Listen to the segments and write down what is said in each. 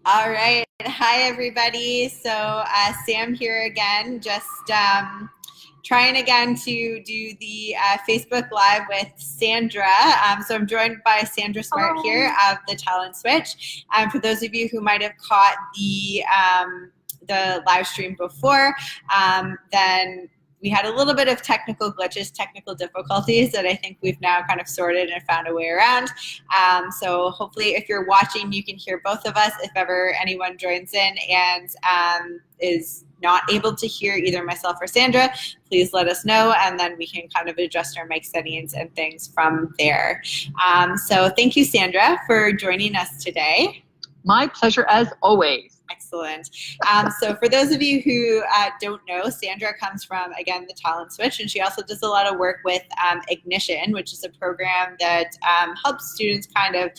All right. Hi, everybody. So, Sam here again, just trying again to do the Facebook Live with Sandra. So, I'm joined by Sandra Smart here of the Talent Switch. For those of you who might have caught the live stream before, then we had a little bit of technical glitches, technical difficulties that I think we've now kind of sorted and found a way around. So hopefully if you're watching, you can hear both of us. If ever anyone joins in and is not able to hear either myself or Sandra, please let us know, and then we can kind of adjust our mic settings and things from there. So thank you, Sandra, for joining us today. My pleasure as always. Excellent. So for those of you who don't know, Sandra comes from, again, the Talent Switch, and she also does a lot of work with Ignition, which is a program that helps students kind of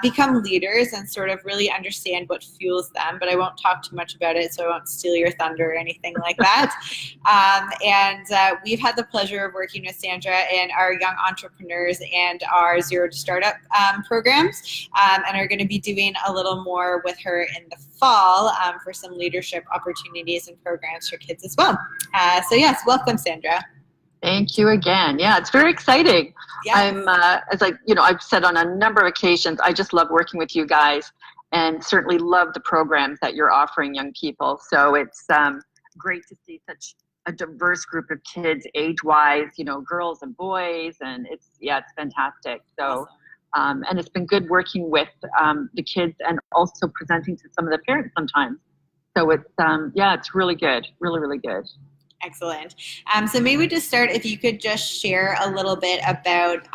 become leaders and sort of really understand what fuels them. But I won't talk too much about it, so I won't steal your thunder or anything like that. And we've had the pleasure of working with Sandra in our Young Entrepreneurs and our Zero to Startup programs, and are going to be doing a little more with her in the fall for some leadership opportunities and programs for kids as well. So yes, welcome, Sandra. Thank you again. Yeah, it's very exciting. Yes. I've said on a number of occasions, I just love working with you guys, and certainly love the programs that you're offering young people. So it's great to see such a diverse group of kids, age-wise, girls and boys, and it's fantastic. So. Awesome. And it's been good working with the kids and also presenting to some of the parents sometimes. So it's really good, really, really good. Excellent. So maybe to start, if you could just share a little bit about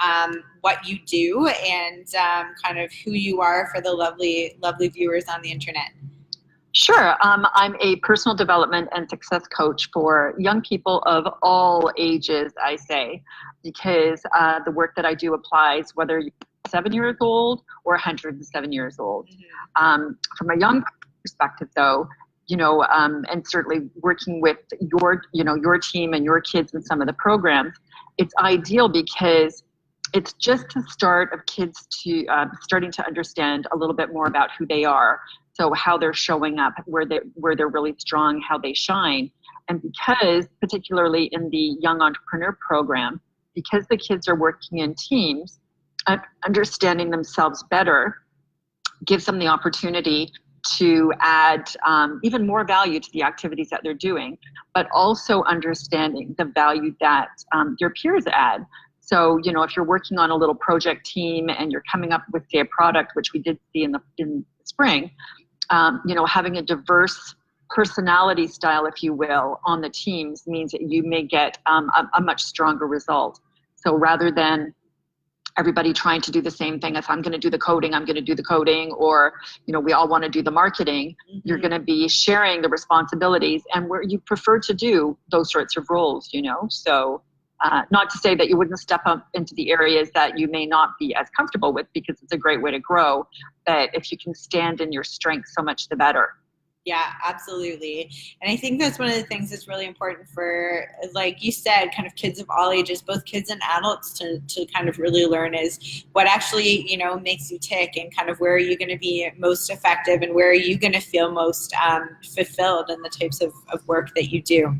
what you do and kind of who you are for the lovely, lovely viewers on the internet. Sure. I'm a personal development and success coach for young people of all ages, I say, because the work that I do applies whether you're 7 years old or 107 years old. Mm-hmm. From a young perspective, though, and certainly working with your team and your kids in some of the programs, it's ideal because it's just the start of kids to starting to understand a little bit more about who they are. So how they're showing up, where they're really strong, how they shine. And because, particularly in the Young Entrepreneur Program, because the kids are working in teams, understanding themselves better gives them the opportunity to add even more value to the activities that they're doing, but also understanding the value that their peers add. So, if you're working on a little project team and you're coming up with, say, a product, which we did see in the spring, having a diverse personality style, if you will, on the teams means that you may get a much stronger result. So rather than everybody trying to do the same thing, if I'm going to do the coding, I'm going to do the coding, or, we all want to do the marketing, mm-hmm. You're going to be sharing the responsibilities and where you prefer to do those sorts of roles, So not to say that you wouldn't step up into the areas that you may not be as comfortable with, because it's a great way to grow. But if you can stand in your strengths, so much the better. Yeah, absolutely. And I think that's one of the things that's really important for, like you said, kind of kids of all ages, both kids and adults, to kind of really learn is what actually, makes you tick, and kind of where are you going to be most effective, and where are you going to feel most fulfilled in the types of work that you do.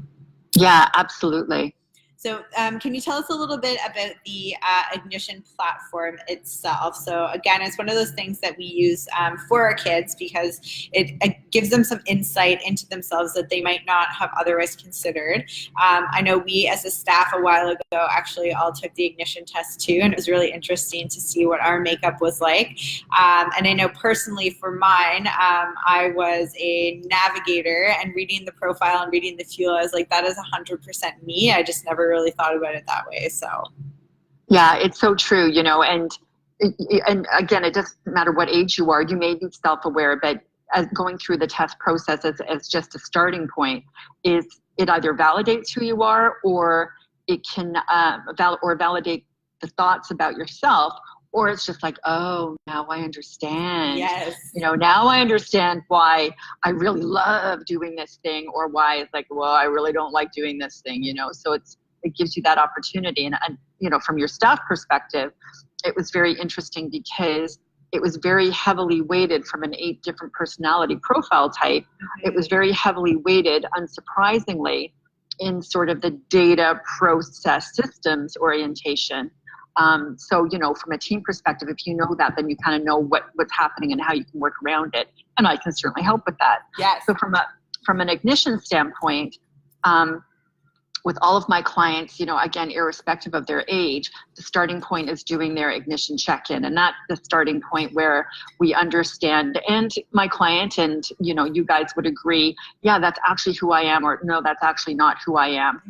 Yeah, absolutely. So can you tell us a little bit about the Ignition platform itself? So again, it's one of those things that we use for our kids because it gives them some insight into themselves that they might not have otherwise considered. I know we as a staff a while ago actually all took the Ignition test too, and it was really interesting to see what our makeup was like. And I know personally for mine, I was a navigator, and reading the profile and reading the fuel, I was like, that is 100% me. I just never really thought about it that way. So yeah, it's so true, and again, it doesn't matter what age you are. You may be self-aware, but as going through the test process as just a starting point, is it either validates who you are, or it can validate the thoughts about yourself, or it's just like, oh, now I understand. Yes. Now I understand why I really love doing this thing, or why it's like, well, I really don't like doing this thing, So it gives you that opportunity. And from your staff perspective, it was very interesting because it was very heavily weighted from an 8 different personality profile type. It was very heavily weighted, unsurprisingly, in sort of the data process systems orientation. So, you know, from a team perspective, if you know that, then you kind of know what's happening and how you can work around it. And I can certainly help with that. Yes. So from an ignition standpoint, with all of my clients, you know, again, irrespective of their age, the starting point is doing their ignition check-in. And that's the starting point where we understand, and my client and, you know, you guys would agree, yeah, that's actually who I am, or no, that's actually not who I am.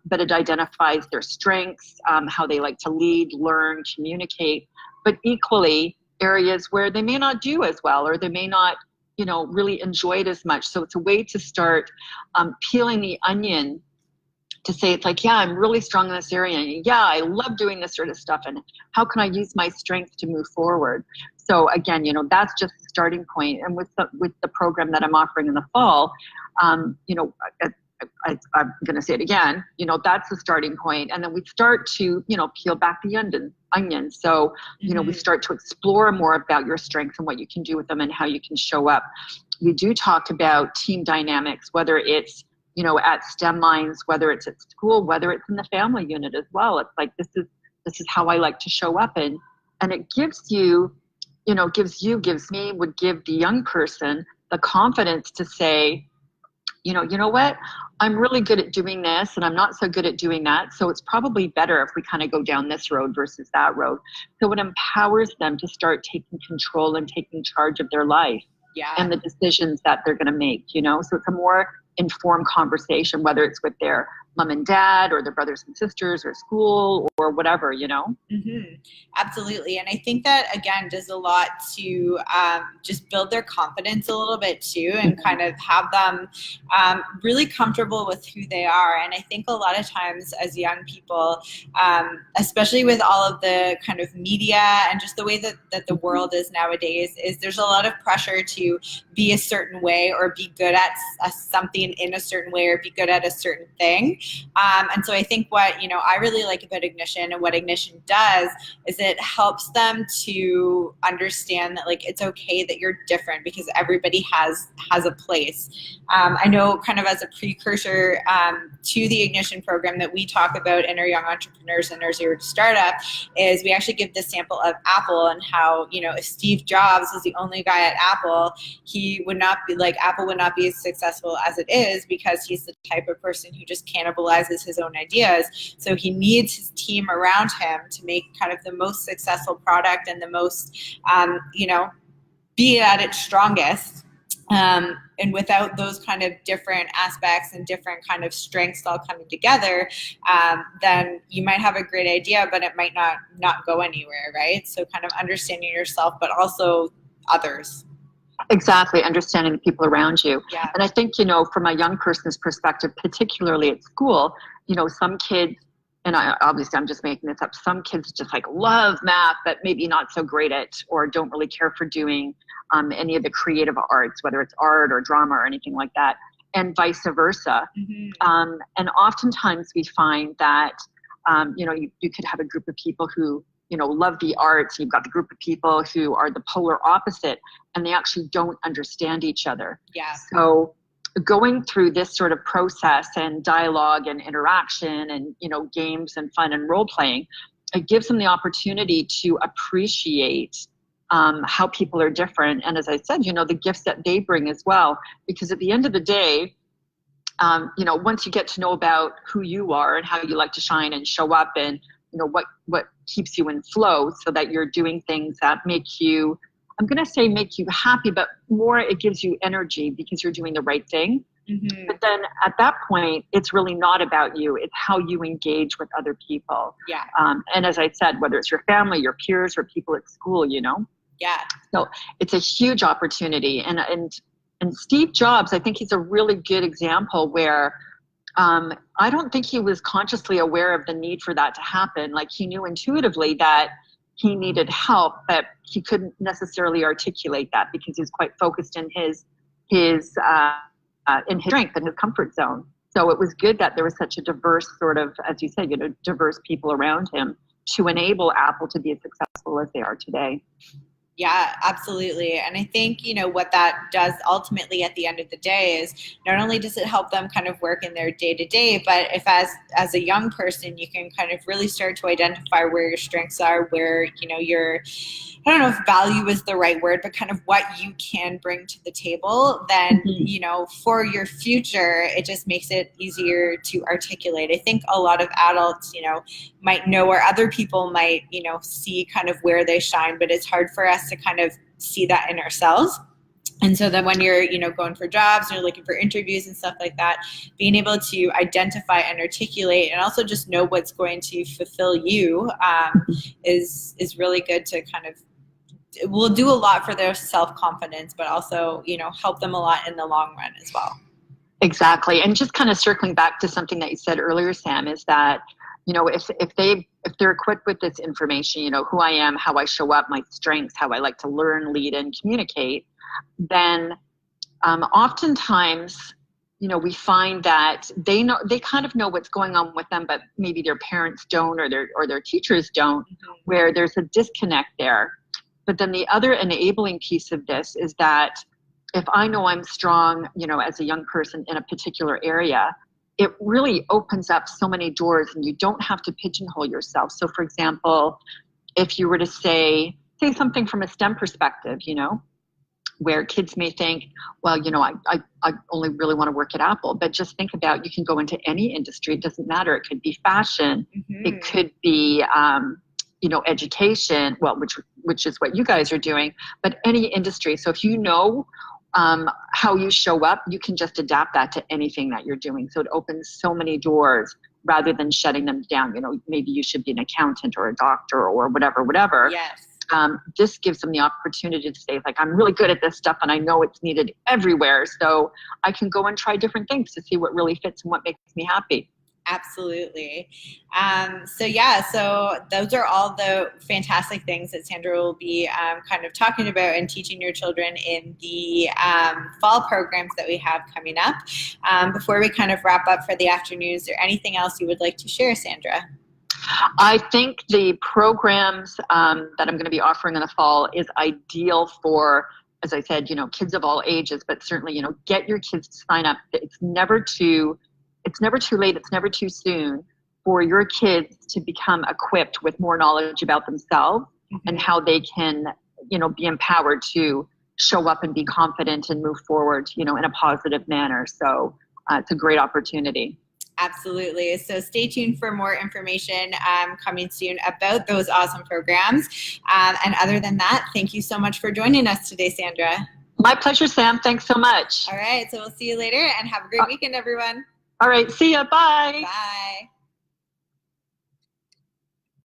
But it identifies their strengths, how they like to lead, learn, communicate, but equally areas where they may not do as well, or they may not, you know, really enjoy it as much. So it's a way to start peeling the onion to say, it's like, yeah, I'm really strong in this area. And yeah, I love doing this sort of stuff. And how can I use my strength to move forward? So again, you know, that's just the starting point. And with the program that I'm offering in the fall, you know, I'm going to say it again, you know, that's the starting point. And then we start to, you know, peel back the onion. So, you know, we start to explore more about your strengths and what you can do with them and how you can show up. We do talk about team dynamics, whether it's, you know, at STEM Minds, whether it's at school, whether it's in the family unit as well. It's like, this is how I like to show up. And it gives you, you know, gives me, would give the young person the confidence to say, you know what, I'm really good at doing this and I'm not so good at doing that. So it's probably better if we kind of go down this road versus that road. So it empowers them to start taking control and taking charge of their life and the decisions that they're going to make, you know. So it's a more informed conversation, whether it's with their mom and dad or their brothers and sisters or school or whatever, you know. Absolutely. And I think that, again, does a lot to just build their confidence a little bit too, and kind of have them really comfortable with who they are. And I think a lot of times as young people, especially with all of the kind of media and just the way that the world is nowadays, is there's a lot of pressure to be a certain way or be good at something in a certain way or be good at a certain thing. And so I think what, you know, I really like about Ignition and what Ignition does is it helps them to understand that, like, it's okay that you're different because everybody has a place. I know, kind of as a precursor to the Ignition program that we talk about in our Young Entrepreneurs and our Zero to Startup, is we actually give the sample of Apple and how, you know, if Steve Jobs was the only guy at Apple, he would not be, like, Apple would not be as successful as it is, because he's the type of person who just cannibalizes his own ideas. So he needs his team around him to make kind of the most successful product and the most, you know, be at its strongest. And without those kind of different aspects and different kind of strengths all coming together, then you might have a great idea, but it might not go anywhere, right? So kind of understanding yourself, but also others. Exactly, understanding the people around you. Yeah. And I think, you know, from a young person's perspective, particularly at school, you know, some kids, and obviously I'm just making this up, some kids just like love math, but maybe not so great at, or don't really care for doing any of the creative arts, whether it's art or drama or anything like that, and vice versa. And oftentimes we find that, you know, you could have a group of people who, you know, love the arts. You've got the group of people who are the polar opposite, and they actually don't understand each other. Yeah. So going through this sort of process and dialogue and interaction and, you know, games and fun and role playing, it gives them the opportunity to appreciate how people are different. And as I said, you know, the gifts that they bring as well, because at the end of the day, you know, once you get to know about who you are and how you like to shine and show up, and, you know, what keeps you in flow, so that you're doing things that make you, I'm going to say make you happy, but more it gives you energy because you're doing the right thing. But then at that point, it's really not about you. It's how you engage with other people. Yeah. And as I said, whether it's your family, your peers, or people at school, you know. Yeah. So it's a huge opportunity. And Steve Jobs, I think he's a really good example where I don't think he was consciously aware of the need for that to happen. Like, he knew intuitively that he needed help, but he couldn't necessarily articulate that because he was quite focused in his strength and his comfort zone. So it was good that there was such a diverse sort of, as you said, you know, diverse people around him to enable Apple to be as successful as they are today. Yeah, absolutely. And I think, what that does ultimately at the end of the day is not only does it help them kind of work in their day to day, but if as a young person, you can kind of really start to identify where your strengths are, where, your, I don't know if value is the right word, but kind of what you can bring to the table, then, for your future, it just makes it easier to articulate. I think a lot of adults, might know, or other people might, see kind of where they shine, but it's hard for us to kind of see that in ourselves. And so then when you're, going for jobs and you're looking for interviews and stuff like that, being able to identify and articulate and also just know what's going to fulfill you is really good to kind of, it will do a lot for their self-confidence, but also, help them a lot in the long run as well. Exactly. And just kind of circling back to something that you said earlier, Sam, is that, if they're equipped with this information, who I am, how I show up, my strengths, how I like to learn, lead, and communicate, then oftentimes, we find that they kind of know what's going on with them, but maybe their parents don't, or their teachers don't, where there's a disconnect there. But then the other enabling piece of this is that if I know I'm strong, as a young person in a particular area, it really opens up so many doors, and you don't have to pigeonhole yourself. So for example, if you were to say something from a STEM perspective, where kids may think, well, I only really want to work at Apple, but just think about, you can go into any industry. It doesn't matter. It could be fashion. It could be, education, well, which is what you guys are doing, but any industry. So if how you show up, you can just adapt that to anything that you're doing. So it opens so many doors rather than shutting them down. Maybe you should be an accountant or a doctor or whatever. Yes. This gives them the opportunity to say, like, I'm really good at this stuff and I know it's needed everywhere. So I can go and try different things to see what really fits and what makes me happy. Absolutely. So those are all the fantastic things that Sandra will be kind of talking about and teaching your children in the fall programs that we have coming up. Before we kind of wrap up for the afternoon, is there anything else you would like to share, Sandra? I think the programs that I'm going to be offering in the fall is ideal for, as I said, kids of all ages, but certainly, get your kids to sign up. It's never too late. It's never too soon for your kids to become equipped with more knowledge about themselves and how they can, be empowered to show up and be confident and move forward, in a positive manner. So it's a great opportunity. Absolutely. So stay tuned for more information coming soon about those awesome programs. And other than that, thank you so much for joining us today, Sandra. My pleasure, Sam. Thanks so much. All right. So we'll see you later, and have a great weekend, everyone. All right. See ya. Bye. Bye.